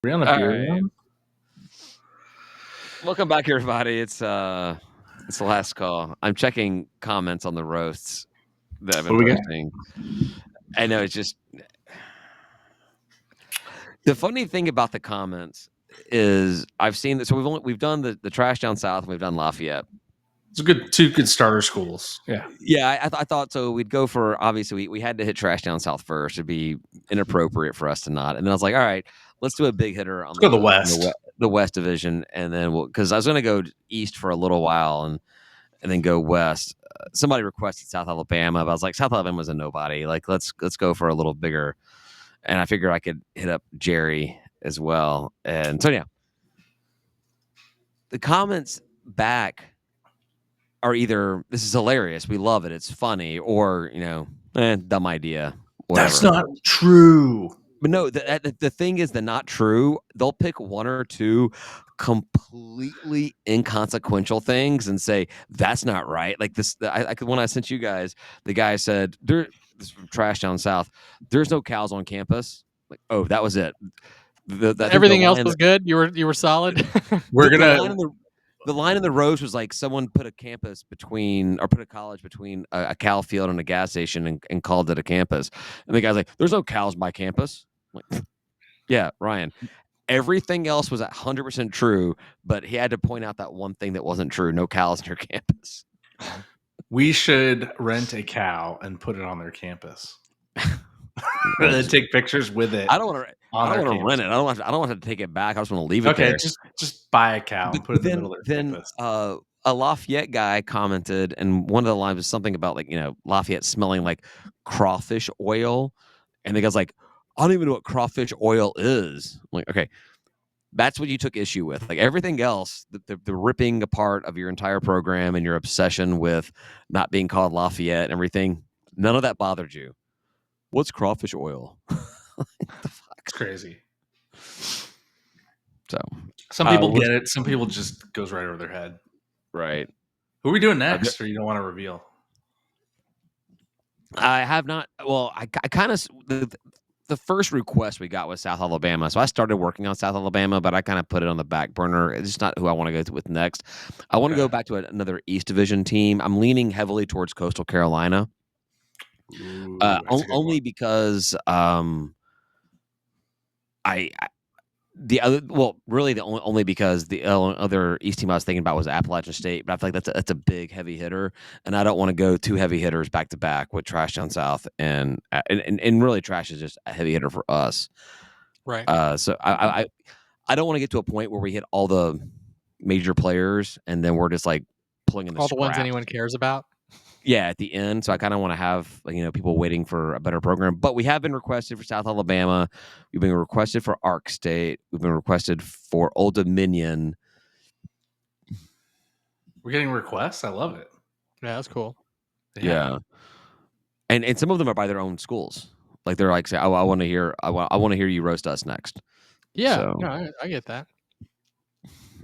We're on a beer run? Welcome back, everybody. It's the last call. I'm checking comments on the roasts that I've been posting. I know it's just the funny thing about the comments is I've seen that. So we've done the Trash Down South and we've done Lafayette. It's two good starter schools. Yeah. Yeah, I thought so. We'd go for, obviously we had to hit Trash Down South first. It'd be inappropriate for us to not. And then I was like, all right, let's do a big hitter on Let's go to the West. the West Division, and then because I was going to go east for a little while and then go west. Somebody requested South Alabama, but I was like, South Alabama's a nobody. Like, let's go for a little bigger. And I figured I could hit up Jerry as well. And so yeah, the comments back are either this is hilarious, we love it, it's funny, or dumb idea. Whatever. That's not true. But no, the thing is, the not true. They'll pick one or two completely inconsequential things and say that's not right. Like this, when I sent you guys, the guy said, "This is from Trash Down South. There's no cows on campus." Like, oh, that was it. Everything else was good. You were solid. The line in the roast was like someone put a college between a cow field and a gas station and called it a campus. And the guy's like, "There's no cows by campus." I'm like, yeah, Ryan. Everything else was 100% true, but he had to point out that one thing that wasn't true: no cows near campus. We should rent a cow and put it on their campus. And then take pictures with it. I don't want to rent it. I don't want to take it back. I just want to leave it there. Okay, just buy a cow and put it in the middle of their campus. A Lafayette guy commented, and one of the lines was something about Lafayette smelling like crawfish oil, and the guy's like, "I don't even know what crawfish oil is." I'm like, okay, that's what you took issue with. Like everything else, the ripping apart of your entire program and your obsession with not being called Lafayette and everything, none of that bothered you. What's crawfish oil? The fuck? It's crazy. So some people get it. Some people just goes right over their head. Right. Who are we doing next, or you don't want to reveal? I have not. Well, I kind of the first request we got was South Alabama, so I started working on South Alabama, but I kind of put it on the back burner. It's just not who I want to go with next. I want to go back to another East Division team. I'm leaning heavily towards Coastal Carolina. Ooh, only because only because the other East team I was thinking about was Appalachian State, but I feel like that's a big heavy hitter, and I don't want to go two heavy hitters back to back with Trash Down South, and really Trash is just a heavy hitter for us, right? So I don't want to get to a point where we hit all the major players and then we're just like pulling in all the ones anyone cares about. Yeah, at the end. So I kind of want to have people waiting for a better program. But we have been requested for South Alabama. We've been requested for Ark State. We've been requested for Old Dominion. We're getting requests. I love it. Yeah, that's cool. Yeah. And some of them are by their own schools. Like they're like, say, I want to hear you roast us next. Yeah, so, no, I get that.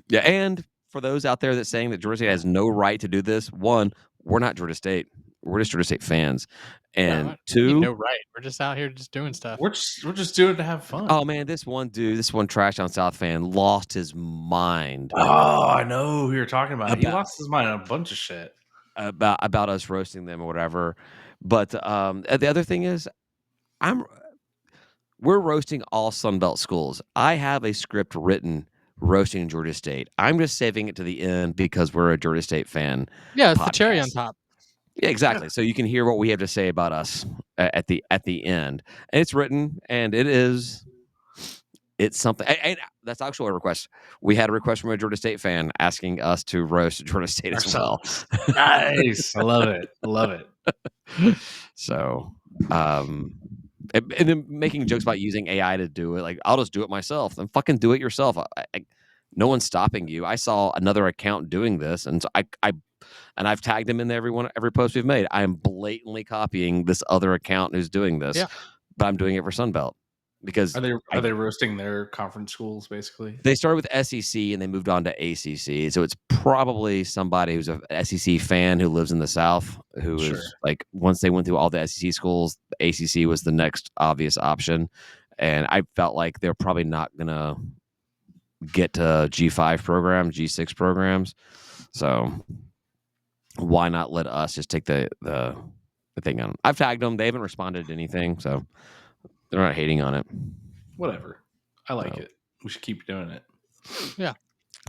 Yeah, and for those out there that's saying that Georgia State has no right to do this, one, we're not Georgia State. We're just Georgia State fans. And two, no right. We're just out here just doing stuff. We're just doing it to have fun. Oh man, this one Trash Down South fan lost his mind. Oh, I know who you're talking about. He lost his mind on a bunch of shit about us roasting them or whatever. But the other thing is, we're roasting all Sunbelt schools. I have a script written roasting Georgia State. I'm just saving it to the end because we're a Georgia State fan. Yeah, it's the cherry on top. Yeah, exactly. Yeah. So you can hear what we have to say about us at the end. And it's written, and it's something. And that's actually a request. We had a request from a Georgia State fan asking us to roast Georgia State as well. Nice. I love it. So, and then making jokes about using AI to do it. Like, I'll just do it myself. Then fucking do it yourself. No one's stopping you. I saw another account doing this, and so I've tagged him in every post we've made. I am blatantly copying this other account who's doing this, but I'm doing it for Sunbelt because are they roasting their conference schools basically? They started with SEC and they moved on to ACC, so it's probably somebody who's a SEC fan who lives in the South who is like, once they went through all the SEC schools, the ACC was the next obvious option, and I felt like they're probably not gonna get to G5 programs, G6 programs. So why not let us just take the thing on? I've tagged them. They haven't responded to anything, so they're not hating on it. Whatever. I like it. We should keep doing it. Yeah.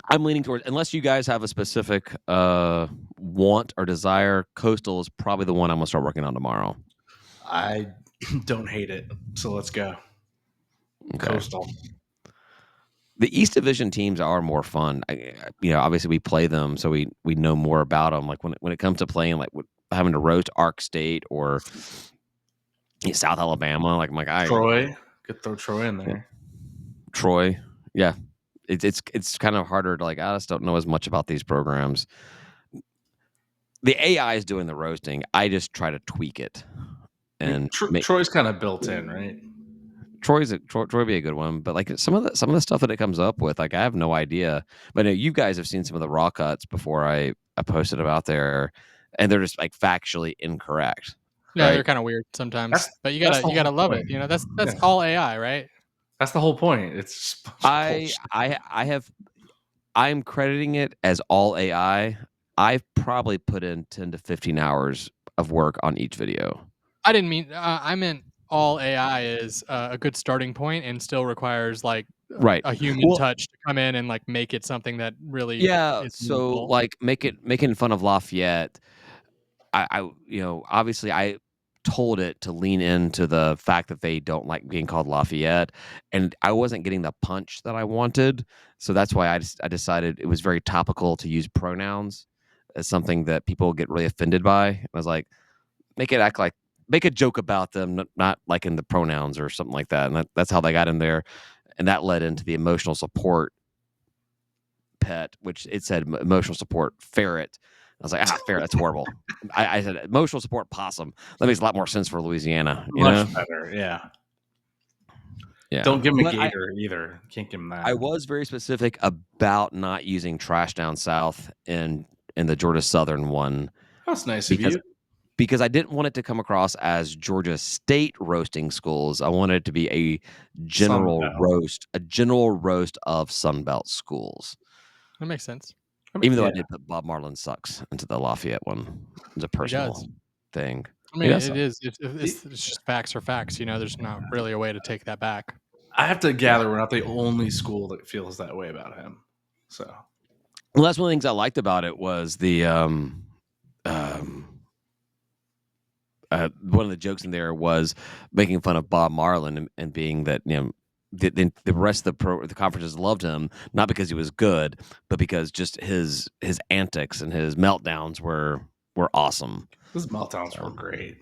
I'm leaning towards, unless you guys have a specific want or desire, Coastal is probably the one I'm gonna start working on tomorrow. I don't hate it, so let's go. Okay. Coastal. The East Division teams are more fun. Obviously we play them, so we know more about them. Like when it comes to playing, like having to roast Ark State or South Alabama, like I'm like Troy, could throw Troy in there. Troy, yeah, it's kind of harder to I just don't know as much about these programs. The AI is doing the roasting. I just try to tweak it, and Troy's kind of built in, right? Troy would be a good one, but some of the stuff that it comes up with, I have no idea. But you guys have seen some of the raw cuts before I posted them out there, and they're just factually incorrect. Yeah, right? they're kind of weird sometimes, but you gotta love it. That's all AI, right? That's the whole point. It's I'm crediting it as all AI. I've probably put in 10 to 15 hours of work on each video. I didn't mean. I meant all AI is a good starting point and still requires right a human touch to come in and make it something that really is so meaningful. making fun of Lafayette. I obviously I told it to lean into the fact that they don't like being called Lafayette, and I wasn't getting the punch that I wanted, so that's why I decided it was very topical to use pronouns as something that people get really offended by. I was like, make a joke about them, not like in the pronouns or something like that, and that's how they got in there, and that led into the emotional support pet, which it said emotional support ferret. I was like, ferret, that's horrible. I said emotional support possum. That makes a lot more sense for Louisiana. Much better, yeah. Yeah. Don't give him a gator either. Can't give him that. I was very specific about not using trash down south in the Georgia Southern one. That's nice of you. Because I didn't want it to come across as Georgia State roasting schools. I wanted it to be a general roast of Sunbelt schools. That makes sense. Even though I did put Bob Marlin sucks into the Lafayette one. It's a personal thing. I mean, it is. It's just facts are facts. There's not really a way to take that back. I have to gather we're not the only school that feels that way about him. So, well, that's one of the things I liked about it was the one of the jokes in there was making fun of Bob Marlin and being that the rest of the conferences loved him not because he was good, but because just his antics and his meltdowns were awesome. His meltdowns were great.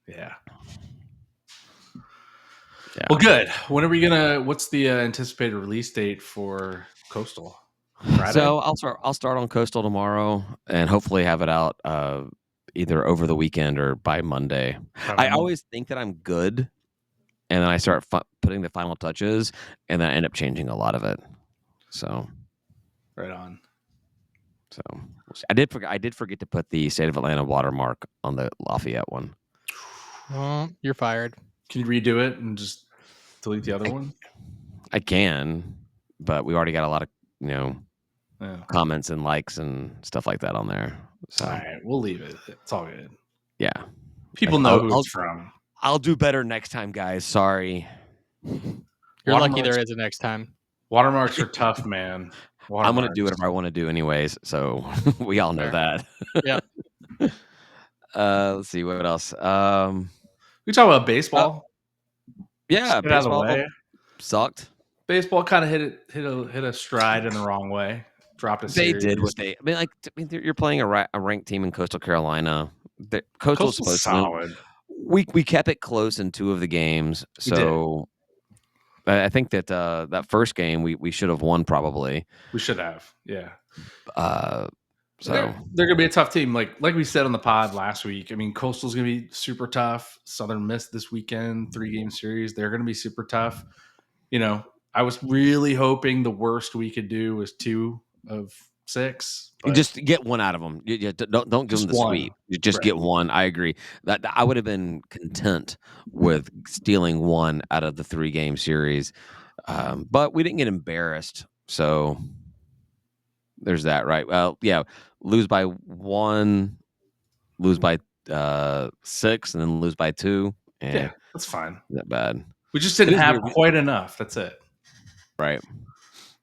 Yeah. Yeah. Well, good. When are we gonna? What's the anticipated release date for Coastal? Friday? So I'll start on Coastal tomorrow and hopefully have it out either over the weekend or by Monday. I always think that I'm good, and then I start putting the final touches, and then I end up changing a lot of it. So, right on. So I did forget to put the State of Atlanta watermark on the Lafayette one. Oh, you're fired. Can you redo it and just delete the other one? I can, but we already got a lot of comments and likes and stuff like that on there. So all right, we'll leave it. It's all good. Yeah, people know who it's from. I'll do better next time, guys. Sorry. You're lucky there is a next time. Watermarks are tough, man. I'm going to do whatever I want to do anyways, so we all know that. Yeah. Let's see what else. We talk about baseball. Yeah, baseball out of the way. Sucked. Baseball kind of hit a stride in the wrong way. Dropped a series. They did what they. I mean, you're playing a ranked team in Coastal Carolina. Coastal's supposed solid. to. We kept it close in 2 of the games, so I think that that first game we should have won probably. We should have, yeah. So they're gonna be a tough team, like we said on the pod last week. I mean, Coastal's gonna be super tough. Southern Miss this weekend, 3-game series. They're gonna be super tough. I was really hoping the worst we could do was 2 of 6. You But just get one out of them. Don't give them just the one. sweep. You just Right. get one. I agree. That I would have been content with stealing one out of the 3-game series, but we didn't get embarrassed. So there's that, right? Well, yeah, lose by 1, lose by 6, and then lose by 2. Yeah, that's fine. Not bad. We just It didn't is have weird, quite enough. That's it. right?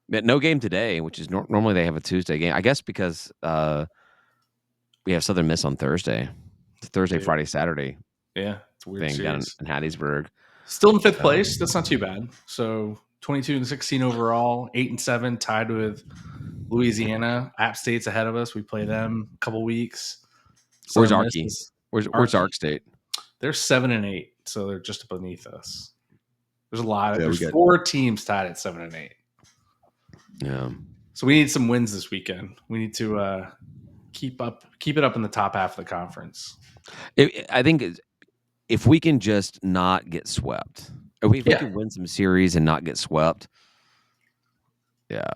But no game today, which is normally they have a Tuesday game. I guess because we have Southern Miss on Thursday. It's a Thursday, Dude. Friday, Saturday Yeah, it's a weird thing down series. in Hattiesburg. Still in 5th place. That's not too bad. So 22-16 overall, 8-7, tied with Louisiana. App State's ahead of us. We play them a couple weeks. Where's Southern Miss Arky? is Where's Ark State? They're 7-8, so they're just beneath us. There's a lot. Yeah, There's 4 teams tied at 7-8. Yeah. So we need some wins this weekend. We need to keep it up in the top half of the conference. I think if we can just not get swept, if we can win some series and not get swept, yeah,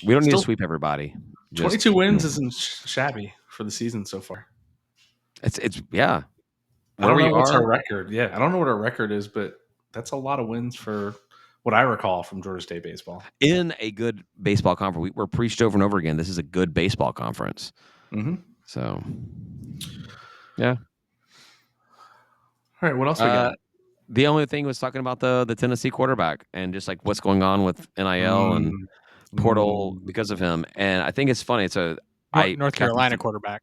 we don't need to sweep everybody. 22 wins isn't shabby for the season so far. It's yeah. I don't know what's our record. Yeah, I don't know what our record is, but that's a lot of wins for what I recall from Georgia State baseball. In a good baseball conference, we're preached over and over again. This is a good baseball conference. Mm-hmm. So, yeah. All right, what else we got? The only thing was talking about the Tennessee quarterback and just like what's going on with NIL and portal because of him. And I think it's funny. So North Carolina quarterback.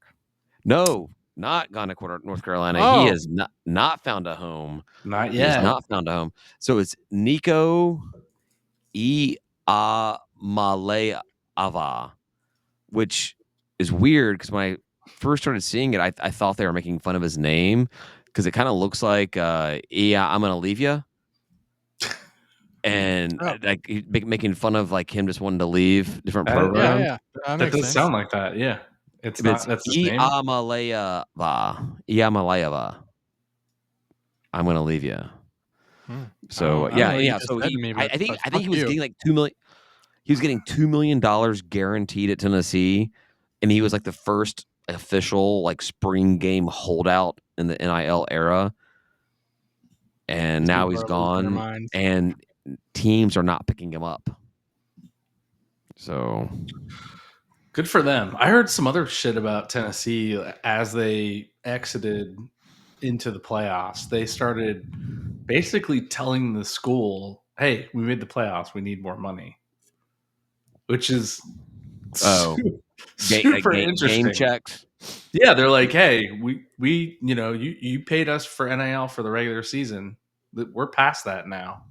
No, not gone to North Carolina. Oh. He has not found a home. Not He yet. has not found a home. So it's Nico Iamaleava, which is weird because when I first started seeing it, I thought they were making fun of his name because it kind of looks like "Yeah, I'm gonna leave you," and like making fun of like him just wanting to leave different programs. Yeah, that does sound like that. Yeah, it's not. That's his name. Iamaleava. I'm gonna leave you. So yeah. So I think he was getting like $2 million. He was getting $2 million guaranteed at Tennessee, and he was like the first official like spring game holdout in the NIL era. And now he's gone, and teams are not picking him up. So good for them. I heard some other shit about Tennessee as they exited into the playoffs. They started basically telling the school, "Hey, we made the playoffs. We need more money," which is super interesting. Game checks. Yeah, they're like, "Hey, we you paid us for NIL for the regular season. We're past that now.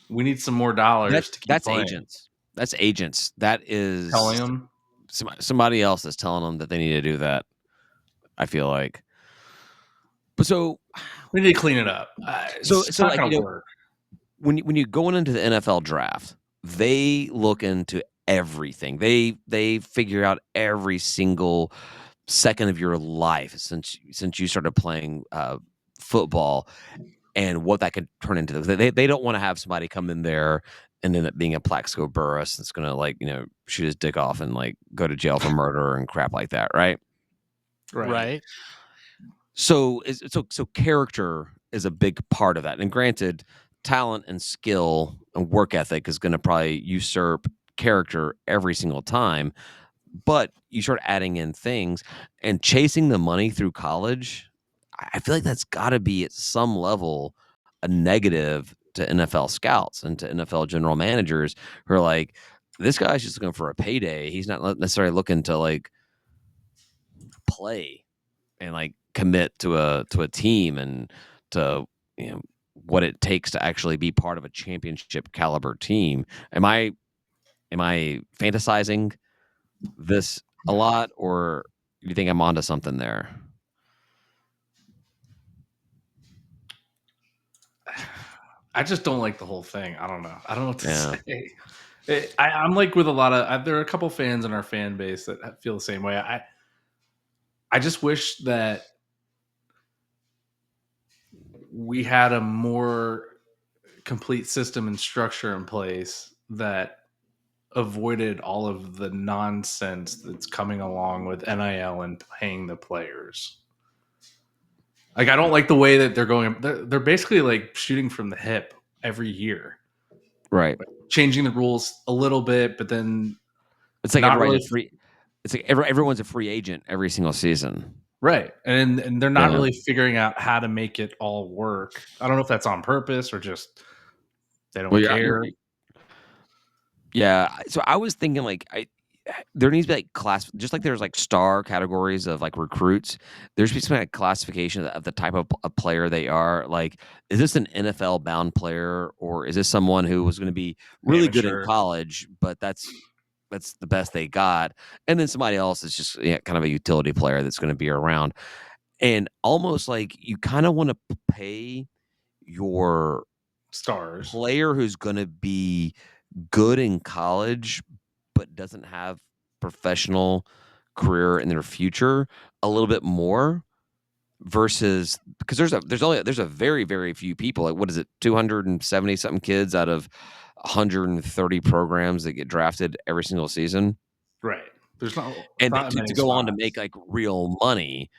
We need some more dollars to keep playing." Agents. That's agents. That is telling them. Somebody else is telling them that they need to do that. I feel like. But so we need to clean it up. So like work. When you going into the NFL draft, they look into everything. They figure out every single second of your life since you started playing football and what that could turn into. They don't want to have somebody come in there and end up being a Plaxico Burress that's going to shoot his dick off and like go to jail for murder and crap like that, right? Right. So character is a big part of that. And granted, talent and skill and work ethic is going to probably usurp character every single time. But you start adding in things and chasing the money through college. I feel like that's got to be at some level a negative to NFL scouts and to NFL general managers who are like, this guy's just looking for a payday. He's not necessarily looking to like play and like commit to a team and to what it takes to actually be part of a championship caliber team. Am I fantasizing this a lot, or do you think I'm onto something there? I just don't like the whole thing. I don't know. I don't know what to say. I'm like with a lot of. There are a couple fans in our fan base that feel the same way. I just wish that we had a more complete system and structure in place that avoided all of the nonsense that's coming along with NIL and paying the players. Like, I don't like the way that they're going. They're basically like shooting from the hip every year, Right. changing the rules a little bit, but then It's like not everybody's really a free. It's like everyone's a free agent every single season. right, and they're not Yeah. really figuring out how to make it all work. I don't know if that's on purpose or just they don't Well, care. yeah. So I was thinking like there needs to be like just like there's like star categories of like recruits. There should be some kind of classification of the type of a player they are. Like, is this an NFL bound player, or is this someone who was going to be really good in Amateur. college, but that's the best they got, and then somebody else is just kind of a utility player that's going to be around, and almost like you kind of want to pay your Stars. player who's going to be good in college but doesn't have professional career in their future a little bit more versus because there's a very few people, like what is it, 270 something kids out of 130 programs that get drafted every single season, Right. There's not and not to many go on to spots. make like real money.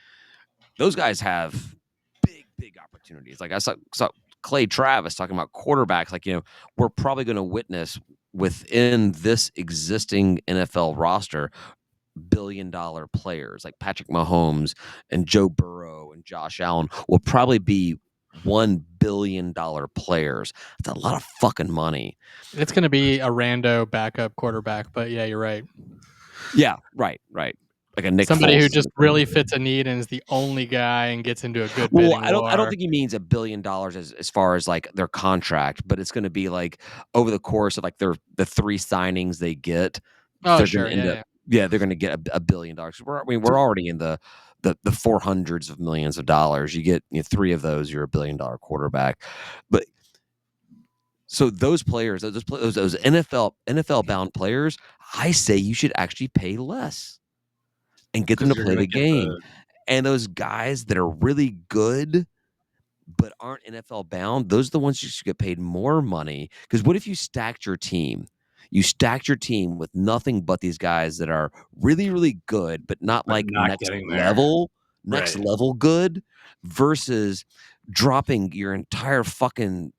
Those guys have big opportunities. Like I saw Clay Travis talking about quarterbacks. Like, we're probably going to witness within this existing NFL roster billion-dollar players like Patrick Mahomes and Joe Burrow and Josh Allen will probably be $1 billion players. That's a lot of fucking money. It's going to be a rando backup quarterback, but yeah, you're right. Yeah, right. Like a Nick Somebody Foles. who just really fits a need and is the only guy and gets into a good Well, bidding I don't war. think he means $1 billion as far as like their contract, but it's going to be like over the course of like the 3 signings they get, Oh, they're sure. going to end Yeah, up yeah. they're going to get $1 billion. We're already in the 400s of millions of dollars. You get 3 of those, you're $1 billion quarterback. But so those players, those NFL bound players, I say you should actually pay less and get them to Because you're play going the to get game. the And those guys that are really good but aren't NFL bound, those are the ones you should get paid more money. Because what if you stacked your team? You stacked your team with nothing but these guys that are really, really good, but not but like not getting there. next Right. level good, versus dropping your entire fucking,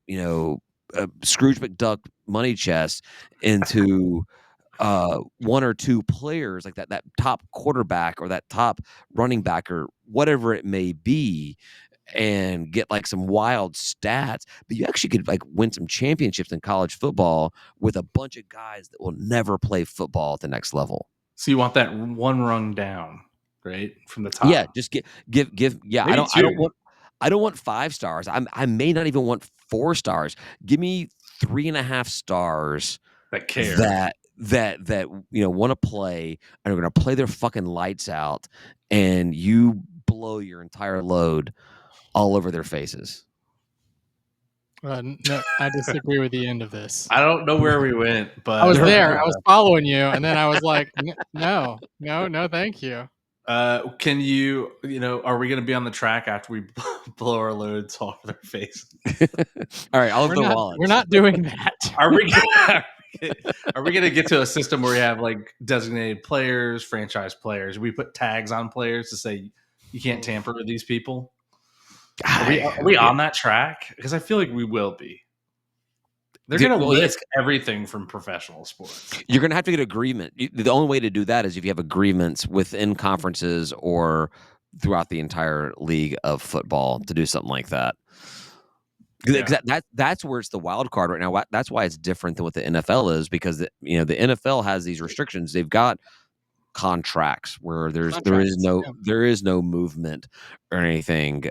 Scrooge McDuck money chest into one or two players like that top quarterback or that top running back or whatever it may be, and get like some wild stats, but you actually could like win some championships in college football with a bunch of guys that will never play football at the next level. So you want that one rung down, right? From the Yeah, top. just give. Yeah, Maybe two. I don't want 5 stars. I may not even want 4 stars. Give me 3.5 stars That care. that want to play and are going to play their fucking lights out, and you blow your entire load all over their faces. No, I disagree with the end of this. I don't know where we went, but I was there. I was following you, and then I was like, no, thank you. can you, are we going to be on the track after we blow our loads all over their face? All right, all of their wallets. We're not doing that. Are we going to get to a system where we have like designated players, franchise players? We put tags on players to say you can't tamper with these people. Are we on that track? Because I feel like we will be. They're going to list everything from professional sports. You're going to have to get agreement. The only way to do that is if you have agreements within conferences or throughout the entire league of football to do something like that. Yeah. That's where it's the wild card right now. That's why it's different than what the NFL is, because the NFL has these restrictions. They've got contracts where there is no movement or anything.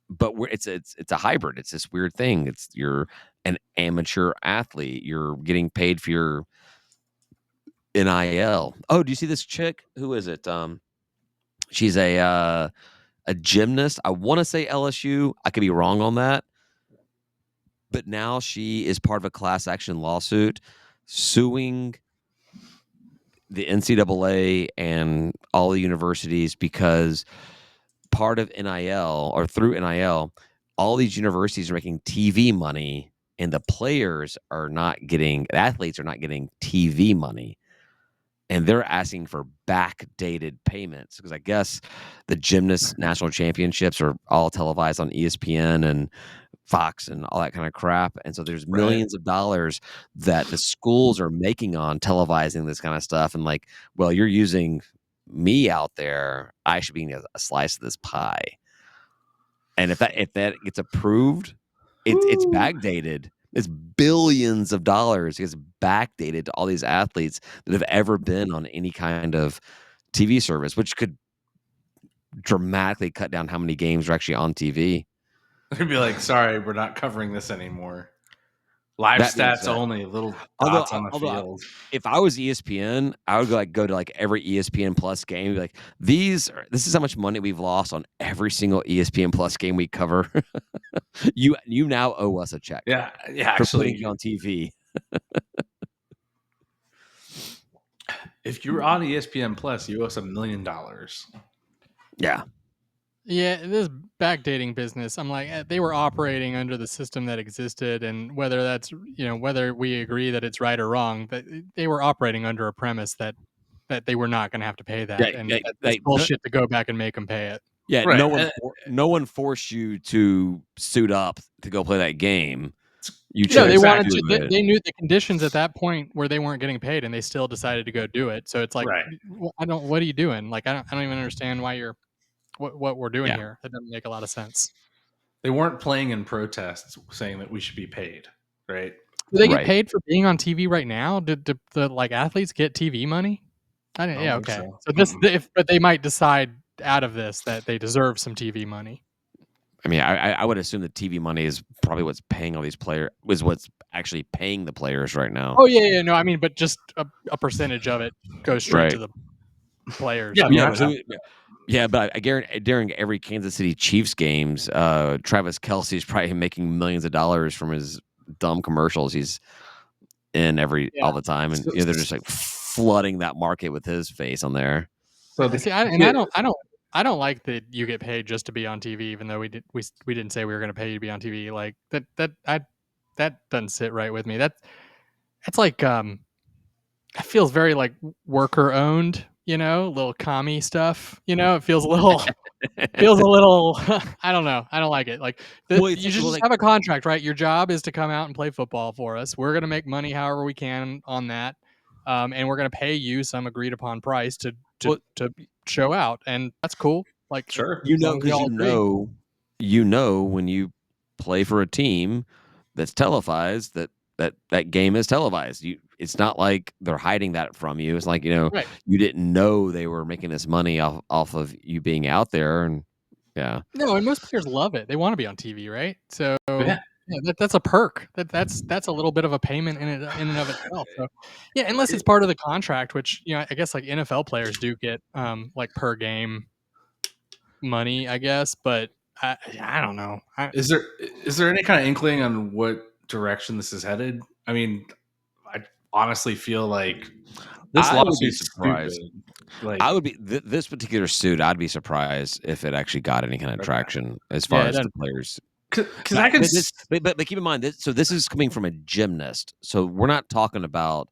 But it's a hybrid. It's this weird thing. You're an amateur athlete. You're getting paid for your NIL. Oh, do you see this chick? Who is it? She's a gymnast. I want to say LSU. I could be wrong on that. But now she is part of a class action lawsuit suing the NCAA and all the universities because part of NIL, or through NIL, all these universities are making TV money and the players are not getting, the athletes are not getting TV money, and they're asking for backdated payments because I guess the gymnast national championships are all televised on ESPN and Fox and all that kind of crap, and so there's Right. millions of dollars that the schools are making on televising this kind of stuff, and like, well, you're using me out there, I should be getting a slice of this pie. And if that gets approved, it's Woo. backdated. It's billions of dollars. It's backdated to all these athletes that have ever been on any kind of TV service, which could dramatically cut down how many games are actually on TV. They'd be like, sorry, we're not covering this anymore. Live That being stats said, only, little although dots on the although field. if I was ESPN, I would go to like every ESPN Plus game, and be like, this is how much money we've lost on every single ESPN Plus game we cover. You now owe us a check Yeah, for putting actually, you on TV. if you're on ESPN Plus, you owe us $1 million. Yeah. Yeah, this backdating business, I'm like, they were operating under the system that existed, and whether that's, whether we agree that it's right or wrong, that they were operating under a premise that they were not going to have to pay that, and that's bullshit to go back and make them pay it. Yeah, Right. no one forced you to suit up to go play that game. You No, chose they wanted to to. do it. They knew the conditions at that point where they weren't getting paid, and they still decided to go do it. So it's like, Right. what are you doing? Like, I don't even understand why you're what we're doing Yeah. here. That doesn't make a lot of sense. They weren't playing in protests saying that we should be paid, right? Do they get Right. paid for being on TV right now? Did the like athletes get TV money? I didn't. I Yeah, don't think okay. so. So this, but they might decide out of this that they deserve some TV money. I mean, I would assume the TV money is probably what's paying all these players, is what's actually paying the players right now. Oh yeah, no, I mean, but just a percentage of it goes straight to Right. the players. Yeah, but I guarantee during every Kansas City Chiefs games, Travis Kelce's probably making millions of dollars from his dumb commercials he's in all the time, and they're just like flooding that market with his face on there. So See, I don't like that you get paid just to be on TV, even though we didn't say we were going to pay you to be on TV. Like that doesn't sit right with me. That's like it feels very like worker owned, little commie stuff. It feels a little I don't know. I don't like it. Like you should just have a contract, right? Your job is to come out and play football for us. We're gonna make money however we can on that. And we're gonna pay you some agreed upon price to show out, and that's cool. Like, sure, as long as we all agree. When you play for a team that's televised, that game is televised. It's not like they're hiding that from you. It's like, Right. you didn't know they were making this money off of you being out there, and yeah. No, and most players love it. They want to be on TV, right? So yeah. that's a perk. That's a little bit of a payment in and of itself. So yeah, unless it's part of the contract, which I guess like NFL players do get like per game money, I guess, but I don't know. Is there any kind of inkling on what direction this is headed? I mean, I honestly feel like this I would be lawsuit's surprised. stupid. Like, I would be this particular suit. I'd be surprised if it actually got any kind of traction as far as the players. because I can. But keep in mind this. So this is coming from a gymnast. So we're not talking about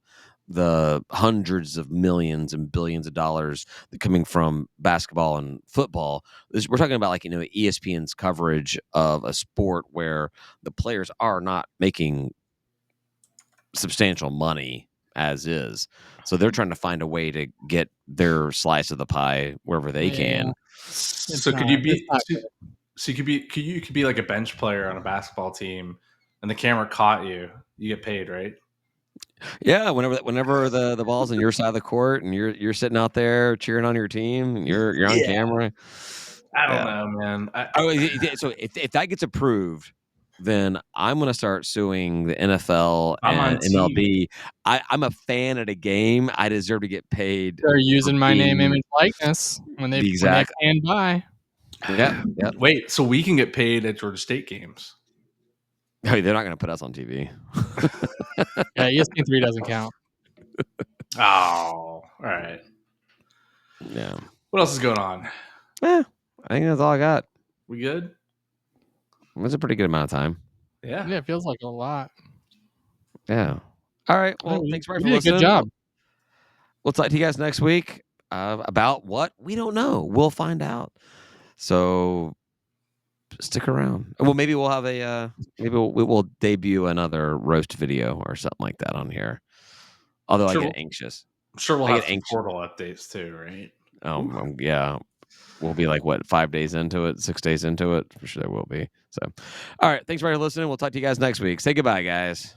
the hundreds of millions and billions of dollars that coming from basketball and football. We're talking about, like, ESPN's coverage of a sport where the players are not making substantial money as is. So they're trying to find a way to get their slice of the pie wherever they can. So could you be? So you could be like a bench player on a basketball team, and the camera caught you. You get paid, right? Yeah, whenever the ball's on your side of the court and you're sitting out there cheering on your team and you're on camera. I don't know, man. So if that gets approved, then I'm going to start suing the NFL and MLB. I'm a fan at a game. I deserve to get paid. They're using my name, image, likeness when they stand by. Yeah. Wait, so we can get paid at Georgia State games? Hey, they're not going to put us on TV. Yeah, ESPN3 doesn't count. Oh, all right. Yeah. What else is going on? I think that's all I got. We good? It was a pretty good amount of time. Yeah. Yeah, it feels like a lot. Yeah. All right. Hey, Well, thanks very you for did a good listening. job. We'll talk to you guys next week about what we don't know. We'll find out. So stick around. Well, maybe we'll have a maybe we'll debut another roast video or something like that on here. Although I Sure. get anxious. I'm sure we'll I have get some anxious. portal updates too, right? Yeah. We'll be like, what, 5 days into it, 6 days into it? For sure there will be. So, all right. Thanks for listening. We'll talk to you guys next week. Say goodbye, guys.